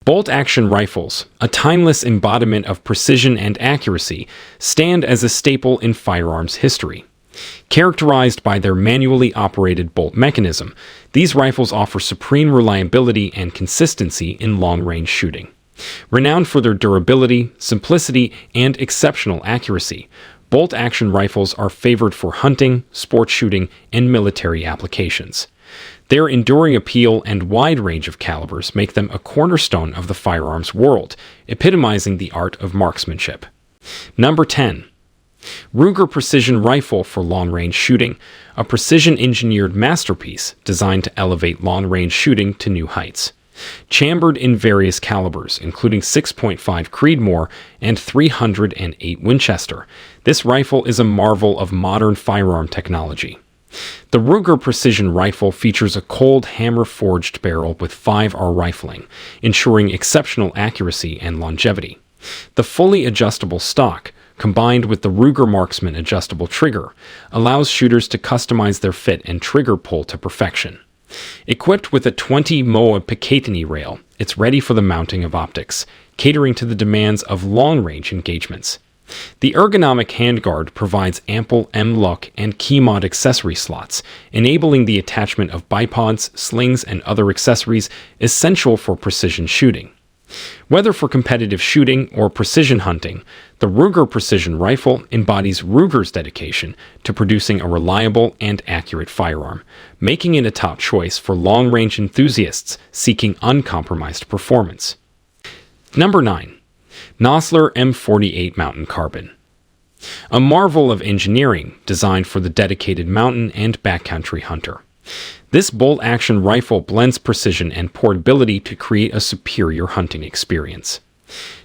Bolt-action rifles, a timeless embodiment of precision and accuracy, stand as a staple in firearms history. Characterized by their manually operated bolt mechanism, these rifles offer supreme reliability and consistency in long-range shooting. Renowned for their durability, simplicity, and exceptional accuracy, bolt-action rifles are favored for hunting, sport shooting, and military applications. Their enduring appeal and wide range of calibers make them a cornerstone of the firearms world, epitomizing the art of marksmanship. Number 10. Ruger Precision Rifle for long-range shooting, a precision-engineered masterpiece designed to elevate long-range shooting to new heights. Chambered in various calibers, including 6.5 Creedmoor and 308 Winchester, this rifle is a marvel of modern firearm technology. The Ruger Precision Rifle features a cold hammer-forged barrel with 5R rifling, ensuring exceptional accuracy and longevity. The fully adjustable stock, combined with the Ruger Marksman adjustable trigger, allows shooters to customize their fit and trigger pull to perfection. Equipped with a 20 MOA Picatinny rail, it's ready for the mounting of optics, catering to the demands of long-range engagements. The ergonomic handguard provides ample M-LOK and key mod accessory slots, enabling the attachment of bipods, slings, and other accessories essential for precision shooting. Whether for competitive shooting or precision hunting, the Ruger Precision Rifle embodies Ruger's dedication to producing a reliable and accurate firearm, making it a top choice for long-range enthusiasts seeking uncompromised performance. Number 9. Nosler M48 Mountain Carbon. A marvel of engineering designed for the dedicated mountain and backcountry hunter. This bolt-action rifle blends precision and portability to create a superior hunting experience.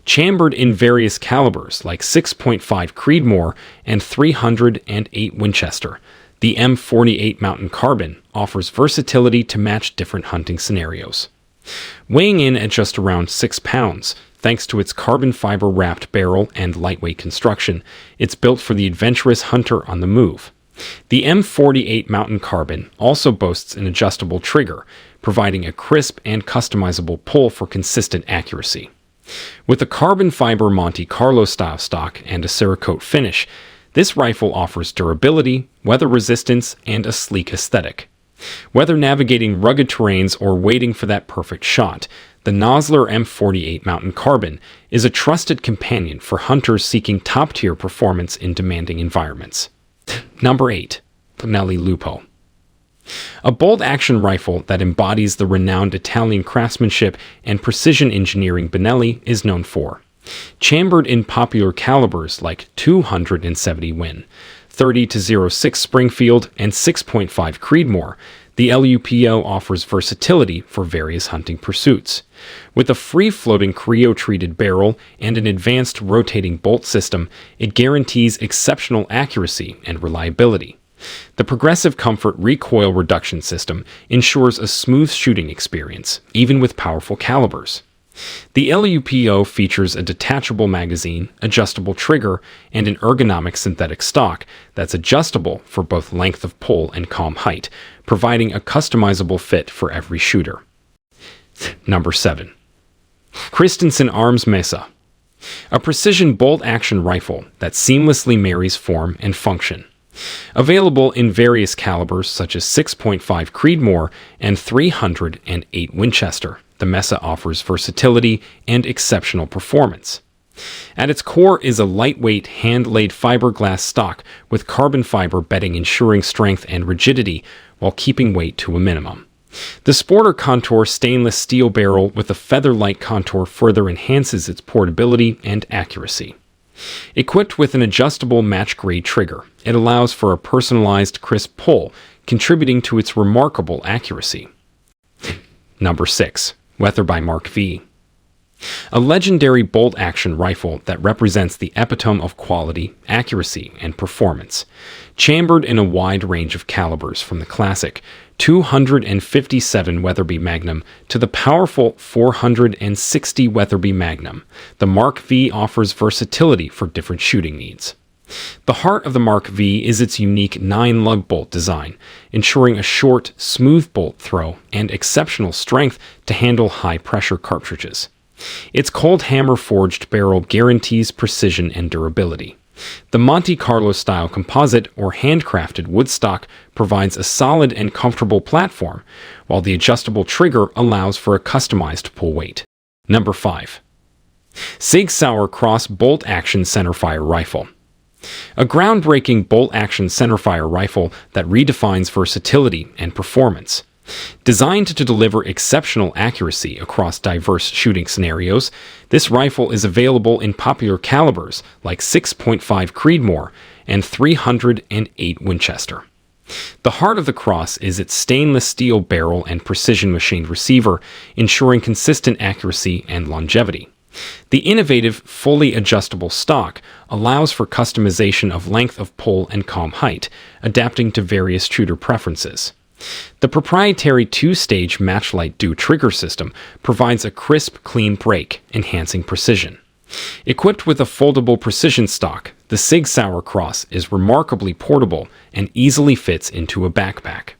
Chambered in various calibers like 6.5 Creedmoor and 308 Winchester, the M48 Mountain Carbon offers versatility to match different hunting scenarios. Weighing in at just around 6 pounds, thanks to its carbon fiber wrapped barrel and lightweight construction, it's built for the adventurous hunter on the move. The M48 Mountain Carbon also boasts an adjustable trigger, providing a crisp and customizable pull for consistent accuracy. With a carbon fiber Monte Carlo style stock and a Cerakote finish, this rifle offers durability, weather resistance, and a sleek aesthetic. Whether navigating rugged terrains or waiting for that perfect shot, the Nosler M48 Mountain Carbon is a trusted companion for hunters seeking top-tier performance in demanding environments. Number 8. Benelli Lupo. A bolt-action rifle that embodies the renowned Italian craftsmanship and precision engineering Benelli is known for. Chambered in popular calibers like 270 Win, 30-06 Springfield, and 6.5 Creedmoor, the LUPO offers versatility for various hunting pursuits. With a free-floating cryo-treated barrel and an advanced rotating bolt system, it guarantees exceptional accuracy and reliability. The Progressive Comfort recoil reduction system ensures a smooth shooting experience, even with powerful calibers. The LUPO features a detachable magazine, adjustable trigger, and an ergonomic synthetic stock that's adjustable for both length of pull and calm height, providing a customizable fit for every shooter. Number 7. Christensen Arms Mesa. A precision bolt-action rifle that seamlessly marries form and function. Available in various calibers such as 6.5 Creedmoor and 308 Winchester, the Mesa offers versatility and exceptional performance. At its core is a lightweight, hand-laid fiberglass stock with carbon fiber bedding ensuring strength and rigidity while keeping weight to a minimum. The Sporter Contour stainless steel barrel with a feather-like contour further enhances its portability and accuracy. Equipped with an adjustable match-grade trigger, it allows for a personalized, crisp pull, contributing to its remarkable accuracy. Number 6. Weatherby Mark V. A legendary bolt-action rifle that represents the epitome of quality, accuracy, and performance. Chambered in a wide range of calibers from the classic 257 Weatherby Magnum to the powerful 460 Weatherby Magnum, the Mark V offers versatility for different shooting needs. The heart of the Mark V is its unique 9-lug bolt design, ensuring a short, smooth bolt throw and exceptional strength to handle high-pressure cartridges. Its cold hammer forged barrel guarantees precision and durability. The Monte Carlo-style composite or handcrafted wood stock provides a solid and comfortable platform, while the adjustable trigger allows for a customized pull weight. Number 5. SIG Sauer Cross Bolt-Action Centerfire Rifle. A groundbreaking bolt-action centerfire rifle that redefines versatility and performance. Designed to deliver exceptional accuracy across diverse shooting scenarios, this rifle is available in popular calibers like 6.5 Creedmoor and 308 Winchester. The heart of the Cross is its stainless steel barrel and precision machined receiver, ensuring consistent accuracy and longevity. The innovative, fully adjustable stock allows for customization of length of pull and comb height, adapting to various shooter preferences. The proprietary two-stage matchlight dew trigger system provides a crisp, clean break, enhancing precision. Equipped with a foldable precision stock, the SIG Sauer Cross is remarkably portable and easily fits into a backpack.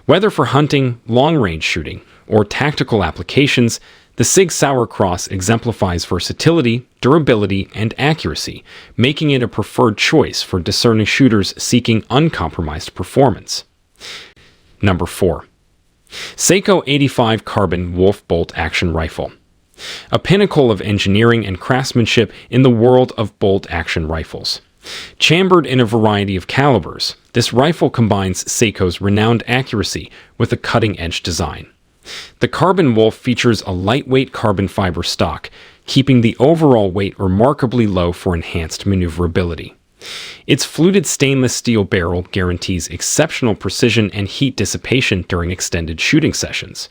Whether for hunting, long-range shooting, or tactical applications, the SIG Sauer Cross exemplifies versatility, durability, and accuracy, making it a preferred choice for discerning shooters seeking uncompromised performance. Number 4. Sako 85 Carbon Wolf Bolt-Action Rifle. A pinnacle of engineering and craftsmanship in the world of bolt-action rifles. Chambered in a variety of calibers, this rifle combines Sako's renowned accuracy with a cutting-edge design. The Carbon Wolf features a lightweight carbon fiber stock, keeping the overall weight remarkably low for enhanced maneuverability. Its fluted stainless steel barrel guarantees exceptional precision and heat dissipation during extended shooting sessions.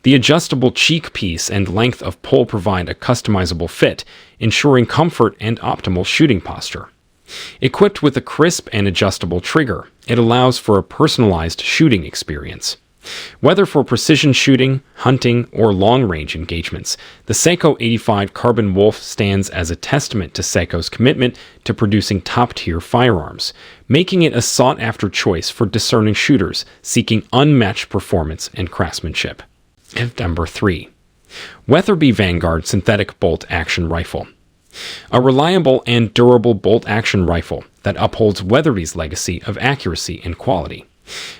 The adjustable cheek piece and length of pull provide a customizable fit, ensuring comfort and optimal shooting posture. Equipped with a crisp and adjustable trigger, it allows for a personalized shooting experience. Whether for precision shooting, hunting, or long-range engagements, the Sako 85 Carbon Wolf stands as a testament to Sako's commitment to producing top-tier firearms, making it a sought-after choice for discerning shooters seeking unmatched performance and craftsmanship. And number 3. Weatherby Vanguard Synthetic Bolt-Action Rifle. A reliable and durable bolt-action rifle that upholds Weatherby's legacy of accuracy and quality.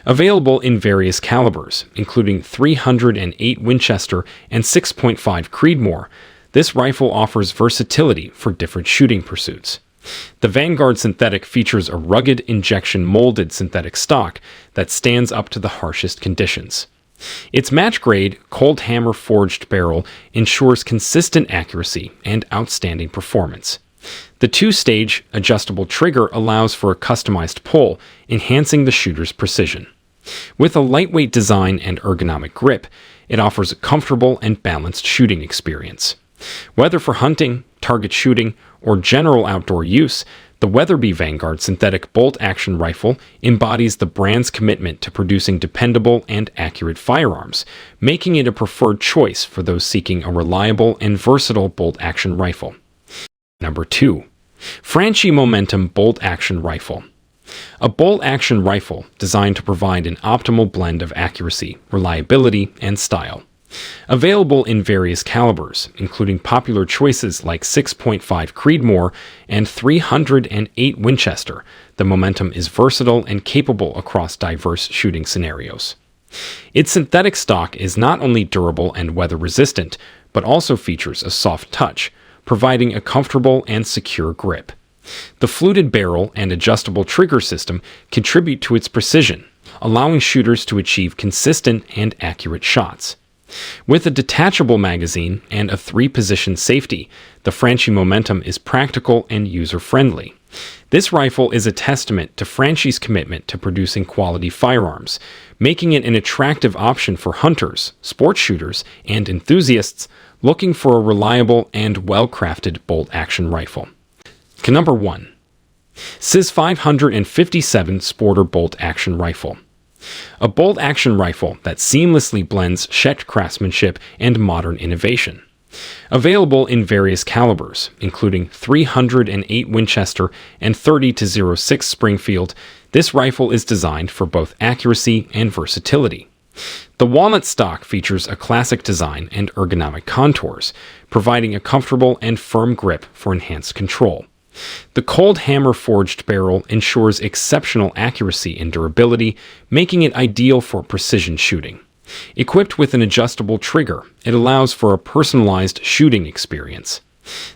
Available in various calibers, including 308 Winchester and 6.5 Creedmoor, this rifle offers versatility for different shooting pursuits. The Vanguard Synthetic features a rugged injection-molded synthetic stock that stands up to the harshest conditions. Its match-grade, cold hammer forged barrel ensures consistent accuracy and outstanding performance. The two-stage, adjustable trigger allows for a customized pull, enhancing the shooter's precision. With a lightweight design and ergonomic grip, it offers a comfortable and balanced shooting experience. Whether for hunting, target shooting, or general outdoor use, the Weatherby Vanguard Synthetic Bolt-Action Rifle embodies the brand's commitment to producing dependable and accurate firearms, making it a preferred choice for those seeking a reliable and versatile bolt-action rifle. Number 2. Franchi Momentum Bolt-Action Rifle. A bolt-action rifle designed to provide an optimal blend of accuracy, reliability, and style. Available in various calibers, including popular choices like 6.5 Creedmoor and 308 Winchester, the Momentum is versatile and capable across diverse shooting scenarios. Its synthetic stock is not only durable and weather-resistant, but also features a soft touch, providing a comfortable and secure grip. The fluted barrel and adjustable trigger system contribute to its precision, allowing shooters to achieve consistent and accurate shots. With a detachable magazine and a 3-position safety, the Franchi Momentum is practical and user-friendly. This rifle is a testament to Franchi's commitment to producing quality firearms, making it an attractive option for hunters, sport shooters, and enthusiasts looking for a reliable and well-crafted bolt-action rifle. Number 1. CIS 557 Sporter Bolt-Action Rifle. A bolt-action rifle that seamlessly blends Czech craftsmanship and modern innovation. Available in various calibers, including 308 Winchester and 30-06 Springfield, this rifle is designed for both accuracy and versatility. The walnut stock features a classic design and ergonomic contours, providing a comfortable and firm grip for enhanced control. The cold hammer forged barrel ensures exceptional accuracy and durability, making it ideal for precision shooting. Equipped with an adjustable trigger, it allows for a personalized shooting experience.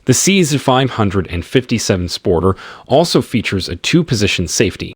The CZ557 Sporter also features a two-position safety,